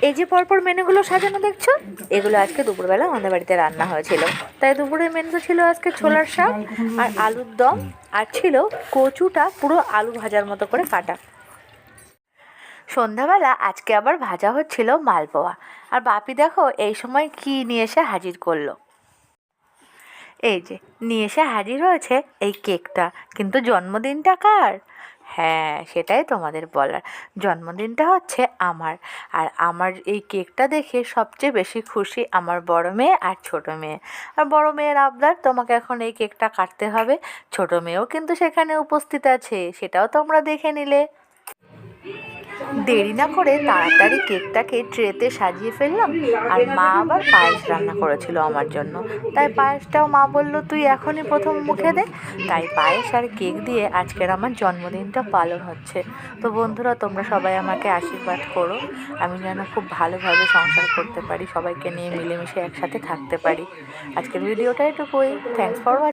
এই যে পরপর মেনুগুলো সাজানো দেখছো, এগুলো আজকে দুপুরবেলা আমাদের বাড়িতে রান্না হয়েছিল। তাই দুপুরের মেনুতে ছিল আজকে ছোলার শাক আর আলুর দম, আর ছিল কচুটা পুরো আলু ভাজার মতো করে কাটা। সন্ধ্যাবেলা আজকে আবার ভাজা হচ্ছিল মালপোয়া। আর বাপি দেখো এই সময় কি নিয়ে এসে হাজির করলো, এই যে নিয়ে এসে হাজির হয়েছে এই কেকটা। কিন্তু জন্মদিনটা কার? হ্যাঁ, সেটাই তোমাদের বলার। জন্মদিনটা হচ্ছে আমার। আর আমার এই কেকটা দেখে সবচেয়ে বেশি খুশি আমার বড় মেয়ে আর ছোট মেয়ে। আর বড় মেয়ের আবদার তোমাকে এখন এই কেকটা কাটতে হবে। ছোট মেয়েও কিন্তু সেখানে উপস্থিত আছে, সেটাও তোমরা দেখে নিলে। দেরি না করে তাড়াতাড়ি কেকটাকে ট্রেতে সাজিয়ে ফেললাম। আর মা আবার পায়েস রান্না করেছিল আমার জন্য, তাই পায়েসটাও মা বলল তুই এখনই প্রথম মুখে দে। তাই পায়েস আর কেক দিয়ে আজকের আমার জন্মদিনটা পালন হচ্ছে। তো বন্ধুরা, তোমরা সবাই আমাকে আশীর্বাদ করো, আমি যেন খুব ভালোভাবে সংসার করতে পারি, সবাইকে নিয়ে মিলেমিশে একসাথে থাকতে পারি। আজকের ভিডিওটা এটুকুই। Thanks for watching.